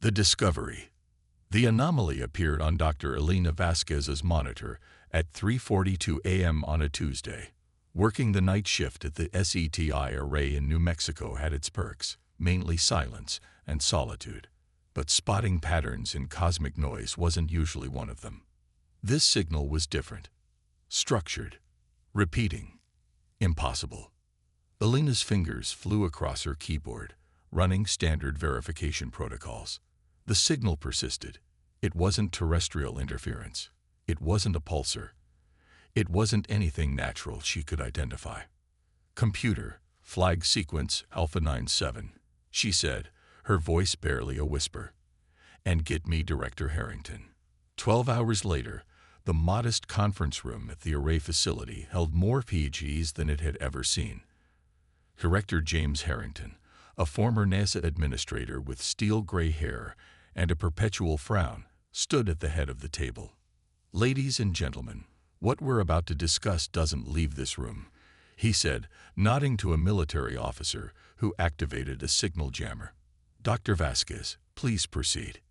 The discovery. The anomaly appeared on Dr. Elena Vasquez's monitor at 3:42 a.m. on a Tuesday. Working the night shift at the SETI array in New Mexico had its perks, mainly silence and solitude. But spotting patterns in cosmic noise wasn't usually one of them. This signal was different. Structured. Repeating. Impossible. Elena's fingers flew across her keyboard, running standard verification protocols. The signal persisted. It wasn't terrestrial interference. It wasn't a pulsar. It wasn't anything natural she could identify. "Computer, flag sequence Alpha 97, she said, her voice barely a whisper. "And get me Director Harrington." 12 hours later, the modest conference room at the array facility held more PGs than it had ever seen. Director James Harrington, a former NASA administrator with steel-gray hair and a perpetual frown, stood at the head of the table. "Ladies and gentlemen, what we're about to discuss doesn't leave this room," he said, nodding to a military officer who activated a signal jammer. "Dr. Vasquez, please proceed."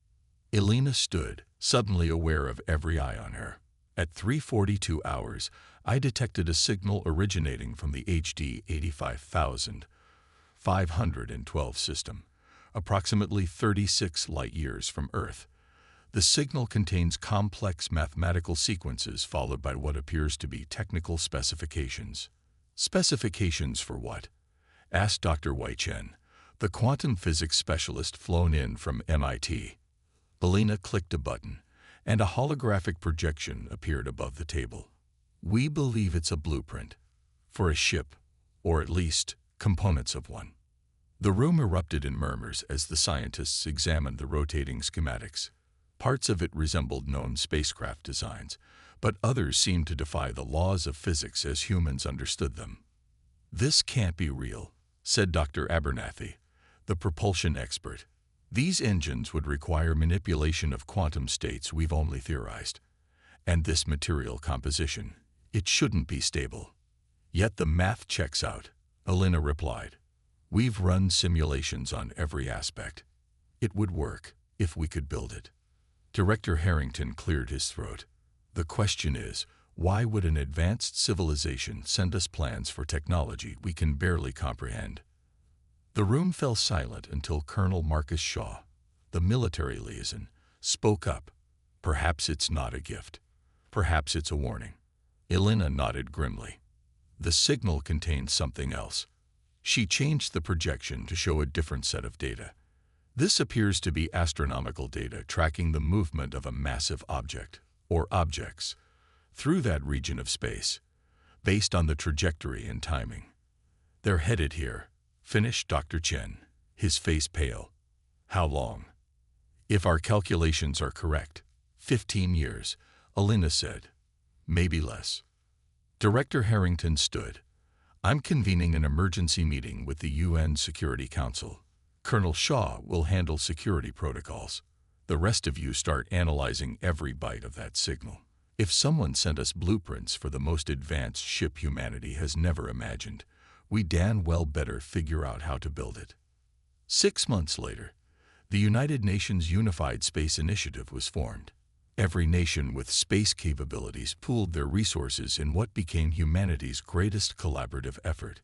Elena stood, suddenly aware of every eye on her. At 3:42 hours, I detected a signal originating from the HD 85,512 system, approximately 36 light-years from Earth. The signal contains complex mathematical sequences followed by what appears to be technical specifications. "Specifications for what?" asked Dr. Wei Chen, the quantum physics specialist flown in from MIT. Elena clicked a button, and a holographic projection appeared above the table. "We believe it's a blueprint for a ship, or at least components of one." The room erupted in murmurs as the scientists examined the rotating schematics. Parts of it resembled known spacecraft designs, but others seemed to defy the laws of physics as humans understood them. "This can't be real," said Dr. Abernathy, the propulsion expert. "These engines would require manipulation of quantum states we've only theorized. And this material composition, it shouldn't be stable." "Yet the math checks out," Elena replied. "We've run simulations on every aspect. It would work if we could build it." Director Harrington cleared his throat. "The question is, why would an advanced civilization send us plans for technology we can barely comprehend?" The room fell silent until Colonel Marcus Shaw, the military liaison, spoke up. "Perhaps it's not a gift. Perhaps it's a warning." Elena nodded grimly. The signal contained something else. She changed the projection to show a different set of data. "This appears to be astronomical data tracking the movement of a massive object, or objects, through that region of space, based on the trajectory and timing. They're headed here," finished Dr. Chen, his face pale. "How long?" "If our calculations are correct, 15 years, Elena said. "Maybe less." Director Harrington stood. "I'm convening an emergency meeting with the UN Security Council. Colonel Shaw will handle security protocols. The rest of you start analyzing every byte of that signal. If someone sent us blueprints for the most advanced ship humanity has never imagined, we damn well better figure out how to build it." 6 months later, the United Nations Unified Space Initiative was formed. Every nation with space capabilities pooled their resources in what became humanity's greatest collaborative effort.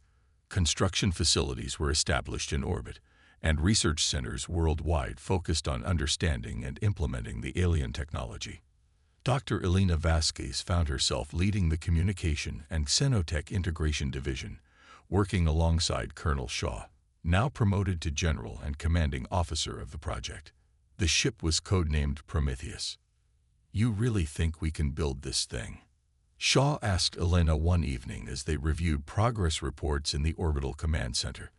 Construction facilities were established in orbit, and research centers worldwide focused on understanding and implementing the alien technology. Dr. Elena Vasquez found herself leading the Communication and Xenotech Integration Division, working alongside Colonel Shaw, now promoted to General and Commanding Officer of the project. The ship was codenamed Prometheus. "You really think we can build this thing?" Shaw asked Elena one evening as they reviewed progress reports in the Orbital Command Center.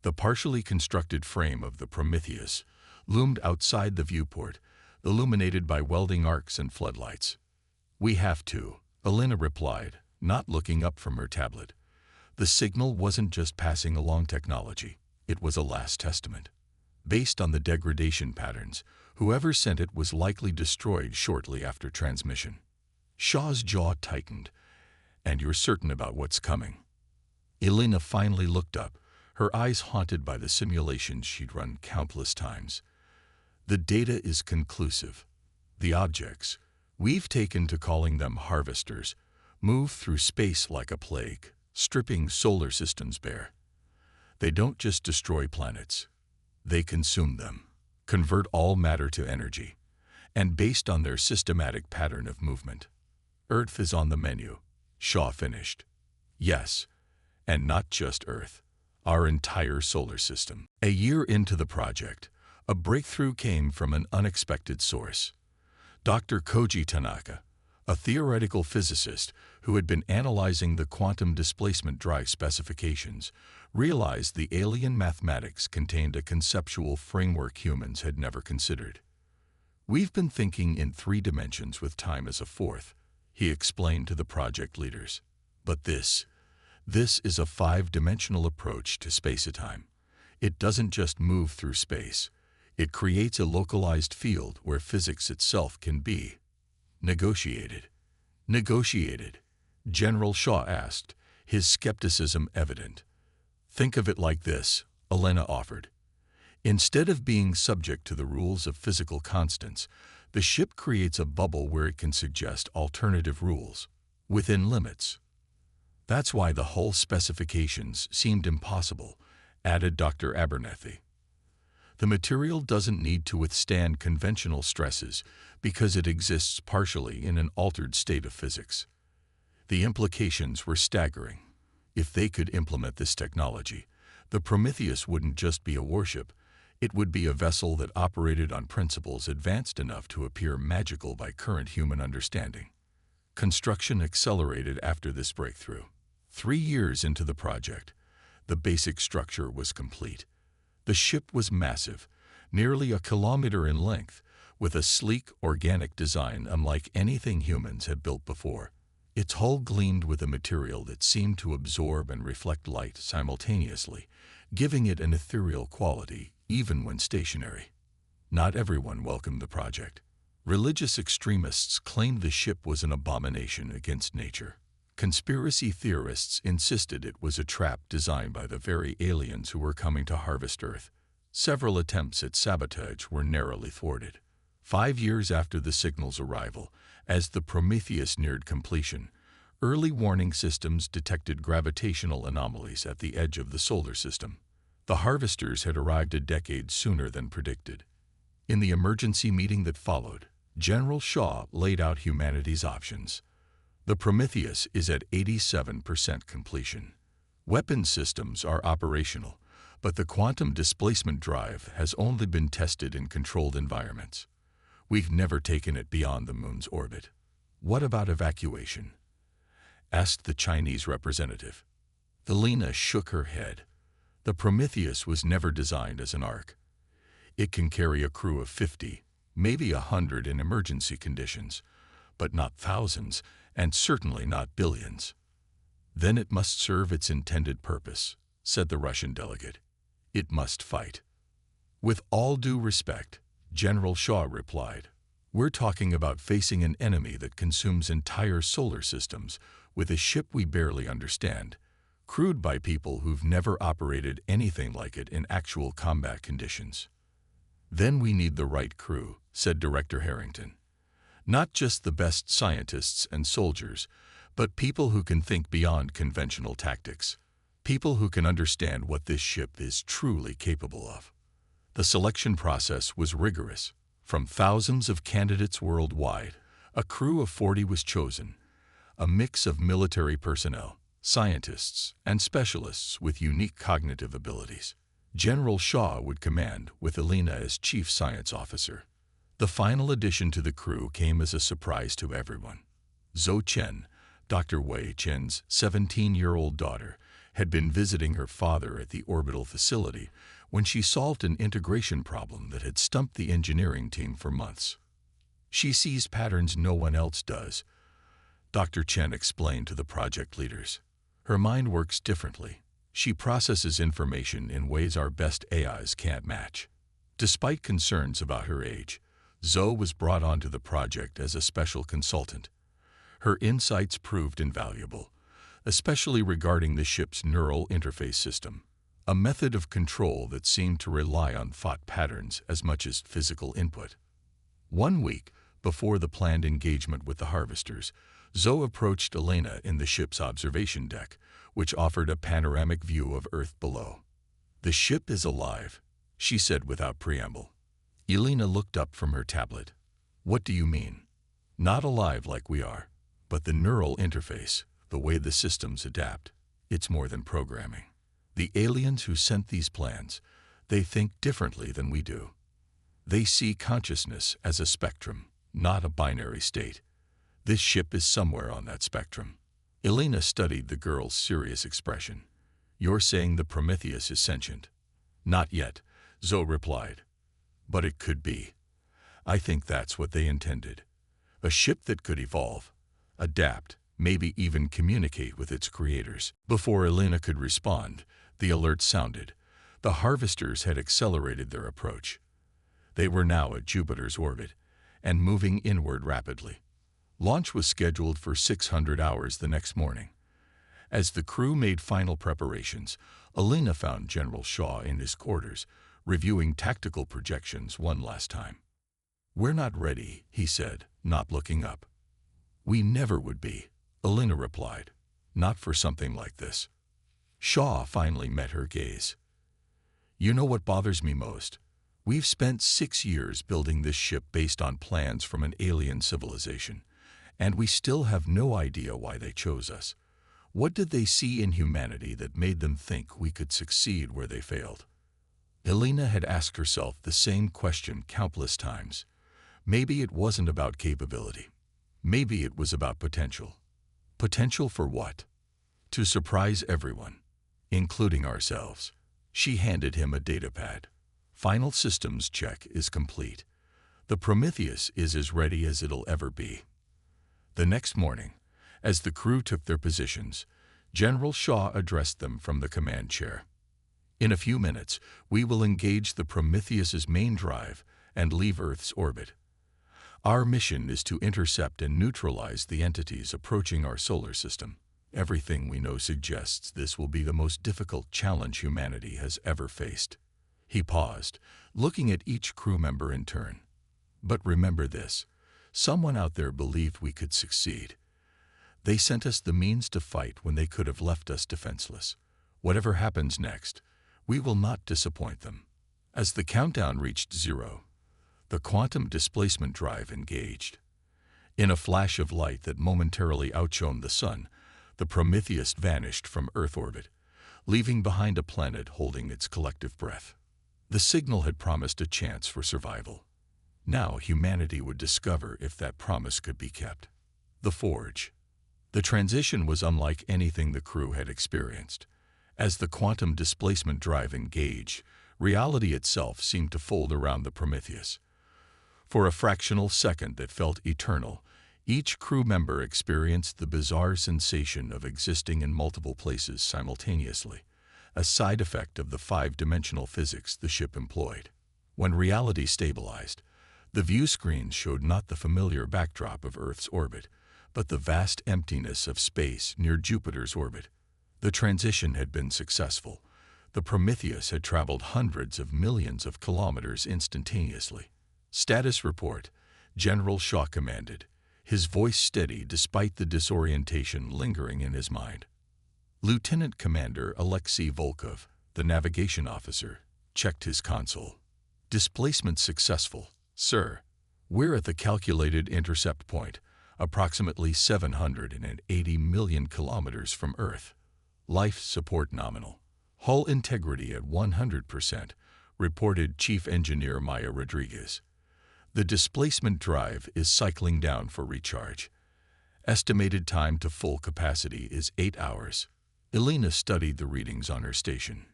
The partially constructed frame of the Prometheus loomed outside the viewport, illuminated by welding arcs and floodlights. "We have to," Elena replied, not looking up from her tablet. The signal wasn't just passing along technology, it was a last testament. Based on the degradation patterns, whoever sent it was likely destroyed shortly after transmission. Shaw's jaw tightened. "And you're certain about what's coming?" Elena finally looked up, her eyes haunted by the simulations she'd run countless times. The data is conclusive. The objects, we've taken to calling them harvesters, move through space like a plague, stripping solar systems bare. They don't just destroy planets. They consume them, convert all matter to energy, and based on their systematic pattern of movement. Earth is on the menu. Shaw finished. Yes, and not just Earth, our entire solar system. A year into the project, a breakthrough came from an unexpected source. Dr. Koji Tanaka, a theoretical physicist who had been analyzing the quantum displacement drive specifications, realized the alien mathematics contained a conceptual framework humans had never considered. "We've been thinking in 3 dimensions with time as a 4th, he explained to the project leaders. But this is a 5-dimensional approach to space-time. It doesn't just move through space. It creates a localized field where physics itself can be negotiated. Negotiated? General Shaw asked, his skepticism evident. Think of it like this, Elena offered. Instead of being subject to the rules of physical constants, the ship creates a bubble where it can suggest alternative rules, within limits. That's why the hull specifications seemed impossible, added Dr. Abernethy. The material doesn't need to withstand conventional stresses because it exists partially in an altered state of physics. The implications were staggering. If they could implement this technology, the Prometheus wouldn't just be a warship, it would be a vessel that operated on principles advanced enough to appear magical by current human understanding. Construction accelerated after this breakthrough. 3 years into the project, the basic structure was complete. The ship was massive, nearly a kilometer in length, with a sleek, organic design unlike anything humans had built before. Its hull gleamed with a material that seemed to absorb and reflect light simultaneously, giving it an ethereal quality, even when stationary. Not everyone welcomed the project. Religious extremists claimed the ship was an abomination against nature. Conspiracy theorists insisted it was a trap designed by the very aliens who were coming to harvest Earth. Several attempts at sabotage were narrowly thwarted. 5 years after the signal's arrival, as the Prometheus neared completion, early warning systems detected gravitational anomalies at the edge of the solar system. The harvesters had arrived a decade sooner than predicted. In the emergency meeting that followed, General Shaw laid out humanity's options. The Prometheus is at 87% completion. Weapon systems are operational, but the quantum displacement drive has only been tested in controlled environments. We've never taken it beyond the moon's orbit. What about evacuation? Asked the Chinese representative. Elena shook her head. The Prometheus was never designed as an Ark. It can carry a crew of 50, maybe 100 in emergency conditions, but not thousands, and certainly not billions. Then it must serve its intended purpose, said the Russian delegate. It must fight. With all due respect, General Shaw replied, we're talking about facing an enemy that consumes entire solar systems with a ship we barely understand, crewed by people who've never operated anything like it in actual combat conditions. Then we need the right crew, said Director Harrington. Not just the best scientists and soldiers, but people who can think beyond conventional tactics, people who can understand what this ship is truly capable of. The selection process was rigorous. From thousands of candidates worldwide, a crew of 40 was chosen, a mix of military personnel, scientists, and specialists with unique cognitive abilities. General Shaw would command, with Elena as chief science officer. The final addition to the crew came as a surprise to everyone. Zhou Chen, Dr. Wei Chen's 17-year-old daughter, had been visiting her father at the orbital facility when she solved an integration problem that had stumped the engineering team for months. She sees patterns no one else does, Dr. Chen explained to the project leaders. Her mind works differently. She processes information in ways our best AIs can't match. Despite concerns about her age, Zhou was brought onto the project as a special consultant. Her insights proved invaluable, especially regarding the ship's neural interface system. a method of control that seemed to rely on thought patterns as much as physical input. 1 week before the planned engagement with the harvesters, Zoe approached Elena in the ship's observation deck, which offered a panoramic view of Earth below. "The ship is alive," she said without preamble. Elena looked up from her tablet. "What do you mean?" "Not alive like we are, but the neural interface, the way the systems adapt, it's more than programming. The aliens who sent these plans, they think differently than we do. They see consciousness as a spectrum, not a binary state. This ship is somewhere on that spectrum." Elena studied the girl's serious expression. "You're saying the Prometheus is sentient?" "Not yet," Zoe replied. "But it could be. I think that's what they intended. A ship that could evolve, adapt, maybe even communicate with its creators." Before Elena could respond, the alert sounded. The harvesters had accelerated their approach. They were now at Jupiter's orbit and moving inward rapidly. Launch was scheduled for 600 hours the next morning. As the crew made final preparations, Elena found General Shaw in his quarters, reviewing tactical projections one last time. "We're not ready," he said, not looking up. "We never would be," Elena replied. "Not for something like this." Shaw finally met her gaze. "You know what bothers me most? We've spent 6 years building this ship based on plans from an alien civilization, and we still have no idea why they chose us. What did they see in humanity that made them think we could succeed where they failed?" Elena had asked herself the same question countless times. Maybe it wasn't about capability. Maybe it was about potential. Potential for what? To surprise everyone, including ourselves. She handed him a datapad. "Final systems check is complete. The Prometheus is as ready as it'll ever be." The next morning, as the crew took their positions, General Shaw addressed them from the command chair. "In a few minutes, we will engage the Prometheus's main drive and leave Earth's orbit. Our mission is to intercept and neutralize the entities approaching our solar system. Everything we know suggests this will be the most difficult challenge humanity has ever faced." He paused, looking at each crew member in turn. "But remember this, someone out there believed we could succeed. They sent us the means to fight when they could have left us defenseless. Whatever happens next, we will not disappoint them." As the countdown reached 0, the quantum displacement drive engaged. In a flash of light that momentarily outshone the sun, the Prometheus vanished from Earth orbit, leaving behind a planet holding its collective breath. The signal had promised a chance for survival. Now humanity would discover if that promise could be kept. The Forge. The transition was unlike anything the crew had experienced. As the quantum displacement drive engaged, reality itself seemed to fold around the Prometheus. For a fractional second that felt eternal, each crew member experienced the bizarre sensation of existing in multiple places simultaneously, a side effect of the 5-dimensional physics the ship employed. When reality stabilized, the view screen showed not the familiar backdrop of Earth's orbit, but the vast emptiness of space near Jupiter's orbit. The transition had been successful. The Prometheus had traveled hundreds of millions of kilometers instantaneously. "Status report," General Shaw commanded, his voice steady despite the disorientation lingering in his mind. Lieutenant Commander Alexei Volkov, the navigation officer, checked his console. "Displacement successful, sir. We're at the calculated intercept point, approximately 780 million kilometers from Earth. Life support nominal. Hull integrity at 100%, reported Chief Engineer Maya Rodriguez. The displacement drive is cycling down for recharge. Estimated time to full capacity is 8 hours. Elena studied the readings on her station.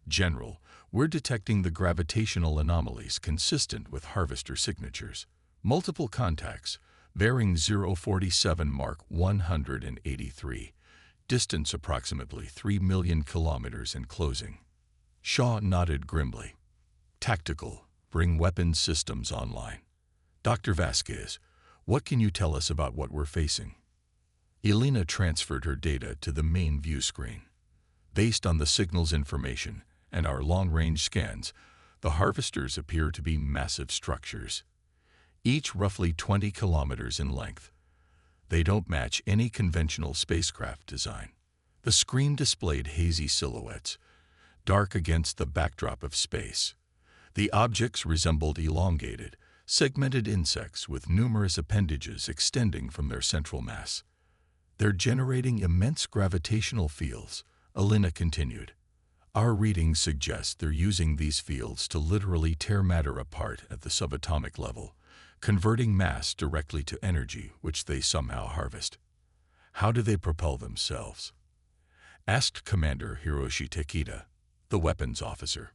"General, we're detecting the gravitational anomalies consistent with harvester signatures. Multiple contacts, bearing 047 Mark 183. Distance approximately 3 million kilometers and closing." Shaw nodded grimly. "Tactical, bring weapons systems online. Dr. Vasquez, what can you tell us about what we're facing?" Elena transferred her data to the main view screen. Based on the signal's information and our long-range scans, the harvesters appear to be massive structures, each roughly 20 kilometers in length. They don't match any conventional spacecraft design. The screen displayed hazy silhouettes, dark against the backdrop of space. The objects resembled elongated, segmented insects with numerous appendages extending from their central mass. They're generating immense gravitational fields, Alina continued. Our readings suggest they're using these fields to literally tear matter apart at the subatomic level, converting mass directly to energy, which they somehow harvest. How do they propel themselves? Asked Commander Hiroshi Takeda, the weapons officer.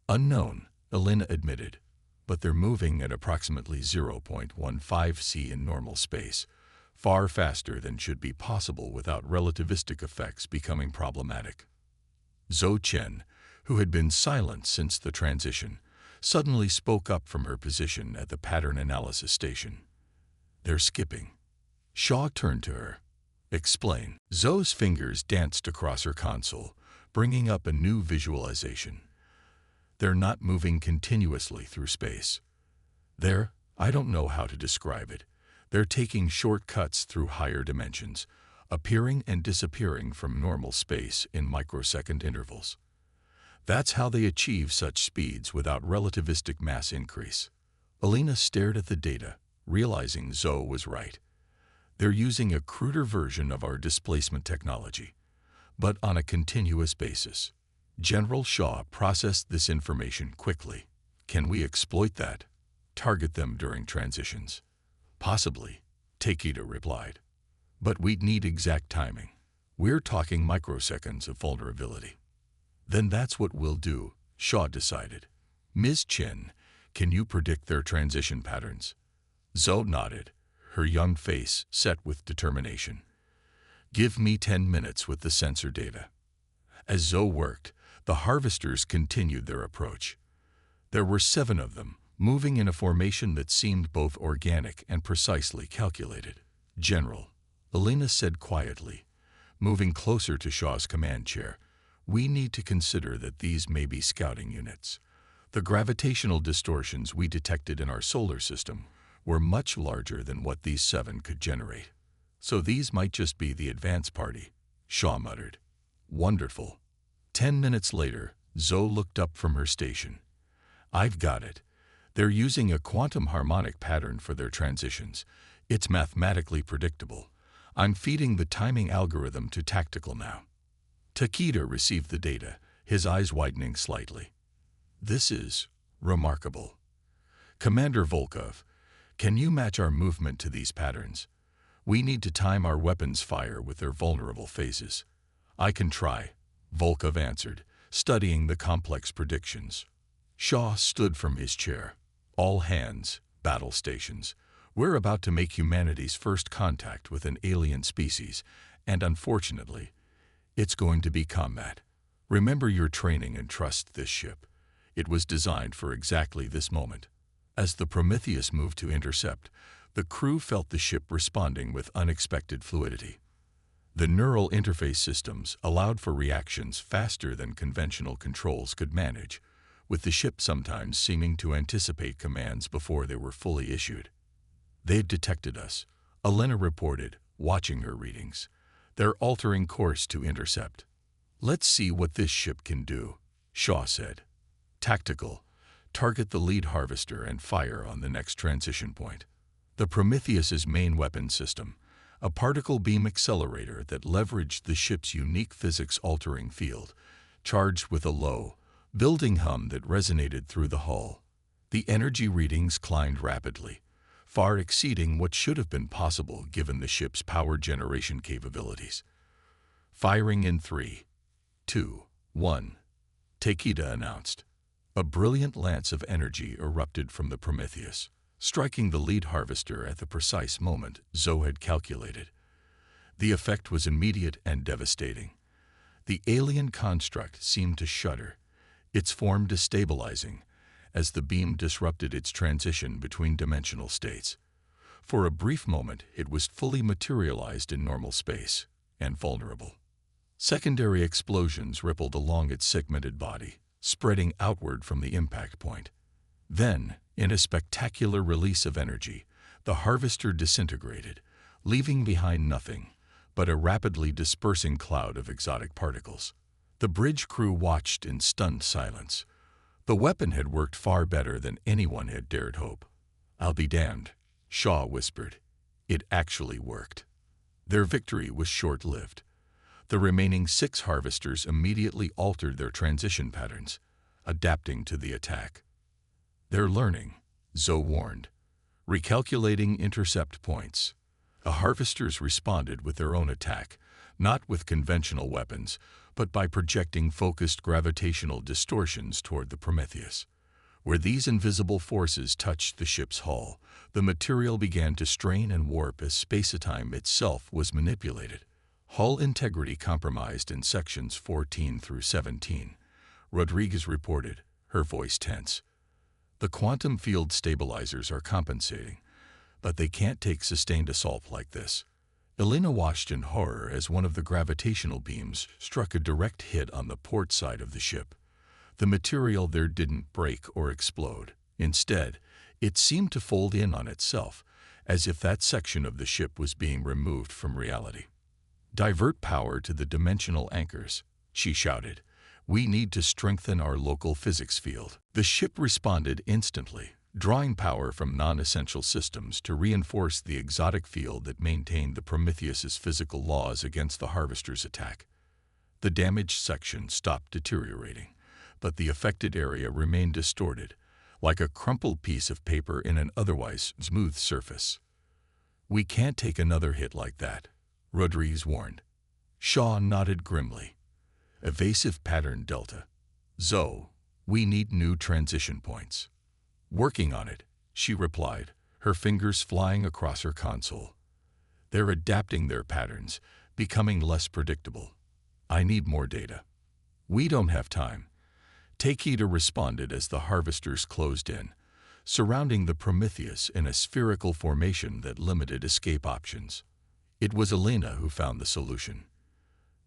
Unknown, Alina admitted, but they're moving at approximately 0.15 c in normal space, far faster than should be possible without relativistic effects becoming problematic. Zhou Chen, who had been silent since the transition, suddenly spoke up from her position at the pattern analysis station. They're skipping. Shaw turned to her. Explain. Zhou's fingers danced across her console, bringing up a new visualization. They're not moving continuously through space. I don't know how to describe it. They're taking shortcuts through higher dimensions, appearing and disappearing from normal space in microsecond intervals. That's how they achieve such speeds without relativistic mass increase. Alina stared at the data, realizing Zhou was right. They're using a cruder version of our displacement technology, but on a continuous basis. General Shaw processed this information quickly. Can we exploit that? Target them during transitions? Possibly, Takeda replied. But we'd need exact timing. We're talking microseconds of vulnerability. Then that's what we'll do, Shaw decided. Ms. Chen, can you predict their transition patterns? Zhou nodded, her young face set with determination. Give me 10 minutes with the sensor data. As Zhou worked, the harvesters continued their approach. There were 7 of them, moving in a formation that seemed both organic and precisely calculated. General, Alina said quietly, moving closer to Shaw's command chair, we need to consider that these may be scouting units. The gravitational distortions we detected in our solar system were much larger than what these 7 could generate. So these might just be the advance party, Shaw muttered. Wonderful. 10 minutes later, Zhou looked up from her station. I've got it. They're using a quantum harmonic pattern for their transitions. It's mathematically predictable. I'm feeding the timing algorithm to Tactical now. Takeda received the data, his eyes widening slightly. This is remarkable. Commander Volkov, can you match our movement to these patterns? We need to time our weapons fire with their vulnerable phases. I can try, Volkov answered, studying the complex predictions. Shaw stood from his chair. All hands, battle stations. We're about to make humanity's first contact with an alien species, and unfortunately, it's going to be combat. Remember your training and trust this ship. It was designed for exactly this moment. As the Prometheus moved to intercept, the crew felt the ship responding with unexpected fluidity. The neural interface systems allowed for reactions faster than conventional controls could manage, with the ship sometimes seeming to anticipate commands before they were fully issued. They've detected us, Alina reported, watching her readings. They're altering course to intercept. Let's see what this ship can do, Shaw said. Tactical, target the lead harvester and fire on the next transition point. The Prometheus's main weapon system, a particle beam accelerator that leveraged the ship's unique physics-altering field, charged with a low, building hum that resonated through the hull. The energy readings climbed rapidly, far exceeding what should have been possible given the ship's power generation capabilities. Firing in 3, 2, 1, Takeda announced. A brilliant lance of energy erupted from the Prometheus, striking the lead harvester at the precise moment Zhou had calculated. The effect was immediate and devastating. The alien construct seemed to shudder, its form destabilizing, as the beam disrupted its transition between dimensional states. For a brief moment, it was fully materialized in normal space, and vulnerable. Secondary explosions rippled along its segmented body, spreading outward from the impact point. Then, in a spectacular release of energy, the harvester disintegrated, leaving behind nothing but a rapidly dispersing cloud of exotic particles. The bridge crew watched in stunned silence. The weapon had worked far better than anyone had dared hope. "I'll be damned," Shaw whispered. It actually worked. Their victory was short-lived. The remaining 6 harvesters immediately altered their transition patterns, adapting to the attack. "They're learning," Zoe warned. Recalculating intercept points. The harvesters responded with their own attack, not with conventional weapons, but by projecting focused gravitational distortions toward the Prometheus. Where these invisible forces touched the ship's hull, the material began to strain and warp as space-time itself was manipulated. Hull integrity compromised in sections 14 through 17, Rodriguez reported, her voice tense. "The quantum field stabilizers are compensating, but they can't take sustained assault like this." Elena watched in horror as one of the gravitational beams struck a direct hit on the port side of the ship. The material there didn't break or explode. Instead, it seemed to fold in on itself, as if that section of the ship was being removed from reality. "Divert power to the dimensional anchors," she shouted. "We need to strengthen our local physics field." The ship responded instantly, drawing power from non-essential systems to reinforce the exotic field that maintained the Prometheus's physical laws against the harvester's attack. The damaged section stopped deteriorating, but the affected area remained distorted, like a crumpled piece of paper in an otherwise smooth surface. "We can't take another hit like that," Rodriguez warned. Shaw nodded grimly. "Evasive pattern delta. Zoe, we need new transition points." "Working on it," she replied, her fingers flying across her console. "They're adapting their patterns, becoming less predictable. I need more data." "We don't have time." Takeda responded as the harvesters closed in, surrounding the Prometheus in a spherical formation that limited escape options. It was Elena who found the solution.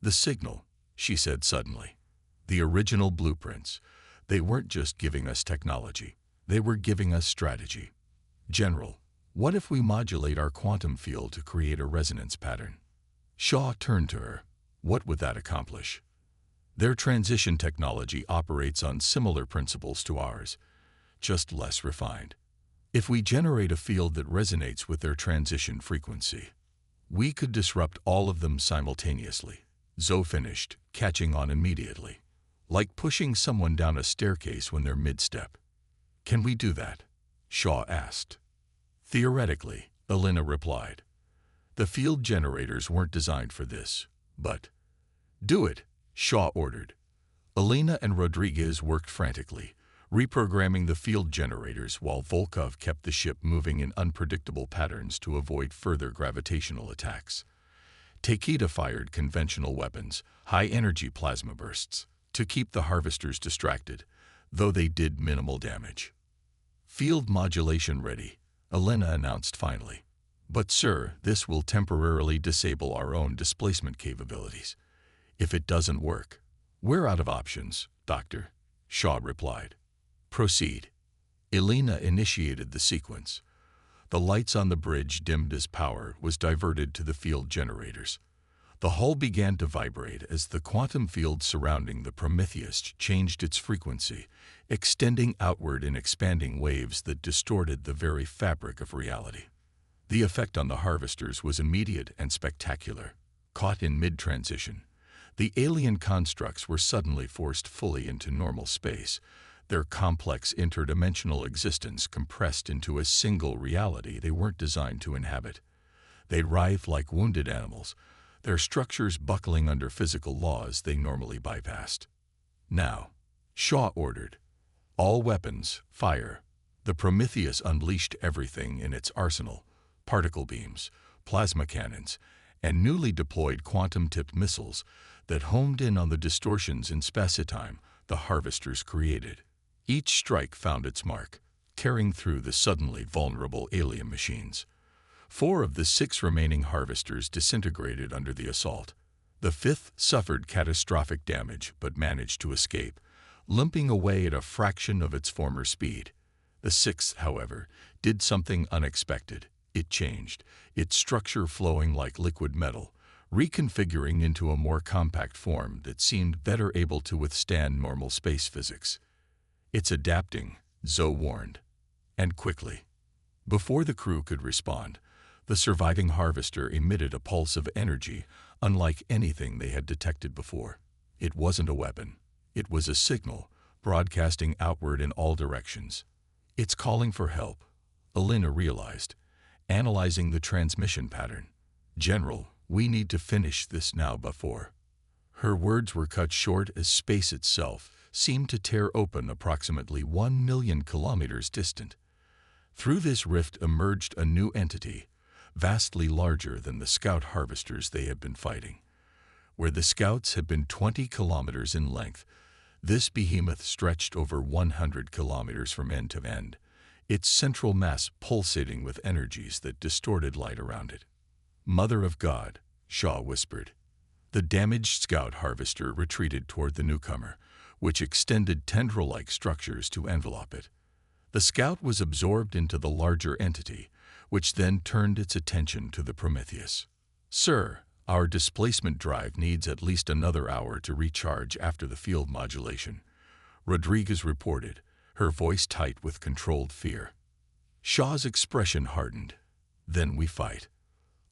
"The signal," she said suddenly. "The original blueprints. They weren't just giving us technology. They were giving us strategy. General, what if we modulate our quantum field to create a resonance pattern?" Shaw turned to her. "What would that accomplish?" "Their transition technology operates on similar principles to ours, just less refined. If we generate a field that resonates with their transition frequency, we could disrupt all of them simultaneously," Zoe finished, catching on immediately. "Like pushing someone down a staircase when they're mid-step." "Can we do that?" Shaw asked. "Theoretically," Elena replied. "The field generators weren't designed for this, but—" "Do it," Shaw ordered. Elena and Rodriguez worked frantically, reprogramming the field generators while Volkov kept the ship moving in unpredictable patterns to avoid further gravitational attacks. Takeda fired conventional weapons, high-energy plasma bursts, to keep the harvesters distracted, though they did minimal damage. "Field modulation ready," Elena announced finally. "But sir, this will temporarily disable our own displacement capabilities. If it doesn't work, we're out of options, Doctor," Shaw replied. "Proceed." Elena initiated the sequence. The lights on the bridge dimmed as power was diverted to the field generators. The hull began to vibrate as the quantum field surrounding the Prometheus changed its frequency, extending outward in expanding waves that distorted the very fabric of reality. The effect on the harvesters was immediate and spectacular. Caught in mid-transition, the alien constructs were suddenly forced fully into normal space, their complex interdimensional existence compressed into a single reality they weren't designed to inhabit. They writhed like wounded animals, their structures buckling under physical laws they normally bypassed. "Now," Shaw ordered. "All weapons, fire." The Prometheus unleashed everything in its arsenal: particle beams, plasma cannons, and newly deployed quantum-tipped missiles that homed in on the distortions in spacetime the harvesters created. Each strike found its mark, tearing through the suddenly vulnerable alien machines. 4 of the 6 remaining harvesters disintegrated under the assault. The 5th suffered catastrophic damage but managed to escape, limping away at a fraction of its former speed. The sixth, however, did something unexpected. It changed, its structure flowing like liquid metal, reconfiguring into a more compact form that seemed better able to withstand normal space physics. "It's adapting," Zoe warned. And quickly. Before the crew could respond, the surviving harvester emitted a pulse of energy unlike anything they had detected before. It wasn't a weapon. It was a signal, broadcasting outward in all directions. "It's calling for help," Elena realized, analyzing the transmission pattern. "General, we need to finish this now before." Her words were cut short as space itself seemed to tear open approximately 1 million kilometers distant. Through this rift emerged a new entity, vastly larger than the scout harvesters they had been fighting. Where the scouts had been 20 kilometers in length, this behemoth stretched over 100 kilometers from end to end, its central mass pulsating with energies that distorted light around it. "Mother of God," Shaw whispered. The damaged scout harvester retreated toward the newcomer, which extended tendril-like structures to envelop it. The scout was absorbed into the larger entity, which then turned its attention to the Prometheus. "Sir, our displacement drive needs at least another hour to recharge after the field modulation," Rodriguez reported, her voice tight with controlled fear. Shaw's expression hardened. "Then we fight.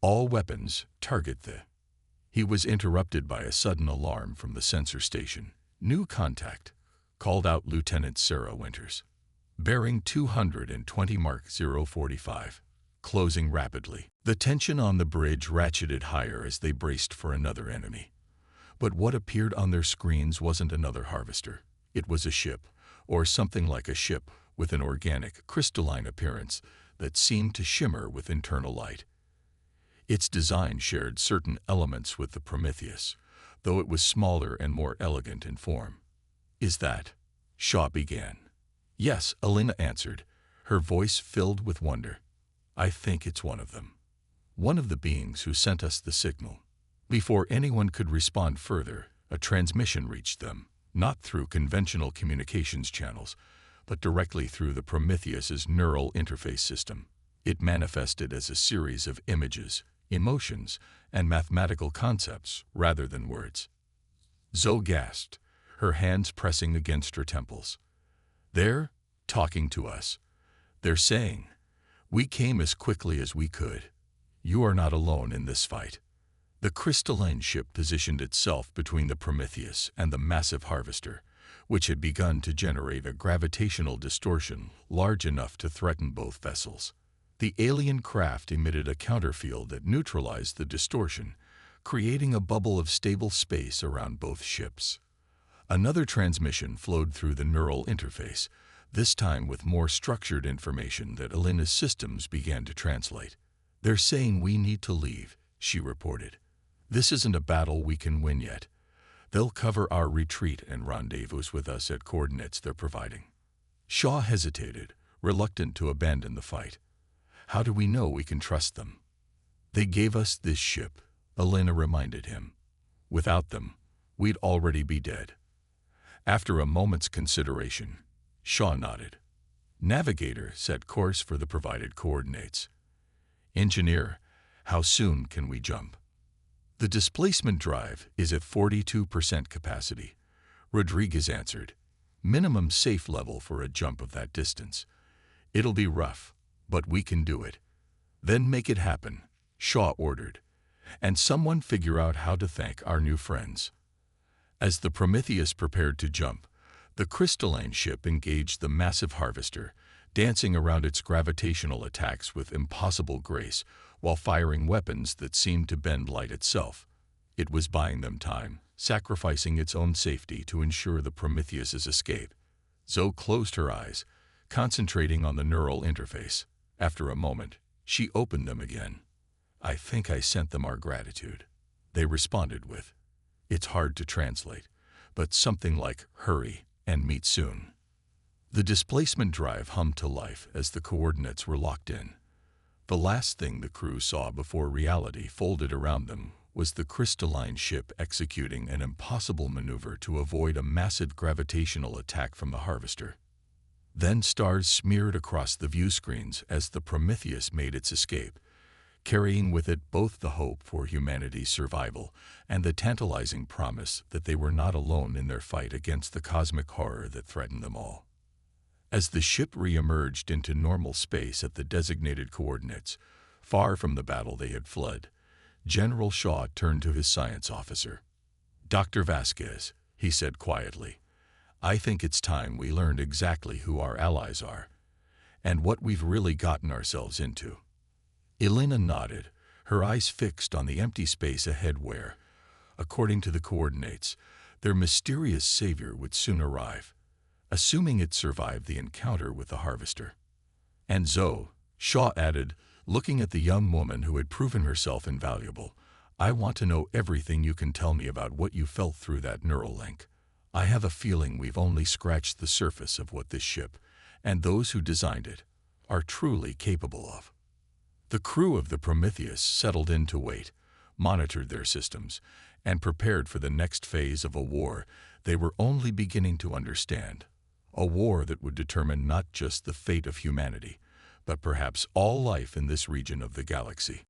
All weapons, target the—" He was interrupted by a sudden alarm from the sensor station. "New contact," called out Lieutenant Sarah Winters. "Bearing 220 Mark 045. Closing rapidly." The tension on the bridge ratcheted higher as they braced for another enemy. But what appeared on their screens wasn't another harvester. It was a ship, or something like a ship, with an organic, crystalline appearance that seemed to shimmer with internal light. Its design shared certain elements with the Prometheus, though it was smaller and more elegant in form. "Is that—" Shaw began. "Yes," Elena answered, her voice filled with wonder. "I think it's one of them. One of the beings who sent us the signal." Before anyone could respond further, a transmission reached them, not through conventional communications channels, but directly through the Prometheus's neural interface system. It manifested as a series of images, emotions, and mathematical concepts rather than words. Zoe gasped, her hands pressing against her temples. "They're talking to us. They're saying, 'We came as quickly as we could. You are not alone in this fight.'" The crystalline ship positioned itself between the Prometheus and the massive harvester, which had begun to generate a gravitational distortion large enough to threaten both vessels. The alien craft emitted a counterfield that neutralized the distortion, creating a bubble of stable space around both ships. Another transmission flowed through the neural interface, this time with more structured information that Elena's systems began to translate. "They're saying we need to leave," she reported. "This isn't a battle we can win yet. They'll cover our retreat and rendezvous with us at coordinates they're providing." Shaw hesitated, reluctant to abandon the fight. "How do we know we can trust them?" "They gave us this ship," Elena reminded him. "Without them, we'd already be dead." After a moment's consideration, Shaw nodded. "Navigator, set course for the provided coordinates." "Engineer, how soon can we jump?" "The displacement drive is at 42% capacity," Rodriguez answered. "Minimum safe level for a jump of that distance. It'll be rough, but we can do it." "Then make it happen," Shaw ordered. "And someone figure out how to thank our new friends." As the Prometheus prepared to jump, the crystalline ship engaged the massive harvester, dancing around its gravitational attacks with impossible grace while firing weapons that seemed to bend light itself. It was buying them time, sacrificing its own safety to ensure the Prometheus's escape. Zoe closed her eyes, concentrating on the neural interface. After a moment, she opened them again. "I think I sent them our gratitude," they responded with. "It's hard to translate, but something like 'hurry' and 'meet soon.'" The displacement drive hummed to life as the coordinates were locked in. The last thing the crew saw before reality folded around them was the crystalline ship executing an impossible maneuver to avoid a massive gravitational attack from the Harvester. Then stars smeared across the view screens as the Prometheus made its escape, carrying with it both the hope for humanity's survival and the tantalizing promise that they were not alone in their fight against the cosmic horror that threatened them all. As the ship re-emerged into normal space at the designated coordinates, far from the battle they had fled, General Shaw turned to his science officer. "Dr. Vasquez," he said quietly, "I think it's time we learned exactly who our allies are, and what we've really gotten ourselves into." Elena nodded, her eyes fixed on the empty space ahead where, according to the coordinates, their mysterious savior would soon arrive, assuming it survived the encounter with the Harvester. "And Zoe," Shaw added, looking at the young woman who had proven herself invaluable, "I want to know everything you can tell me about what you felt through that neural link. I have a feeling we've only scratched the surface of what this ship, and those who designed it, are truly capable of." The crew of the Prometheus settled in to wait, monitored their systems, and prepared for the next phase of a war they were only beginning to understand. A war that would determine not just the fate of humanity, but perhaps all life in this region of the galaxy.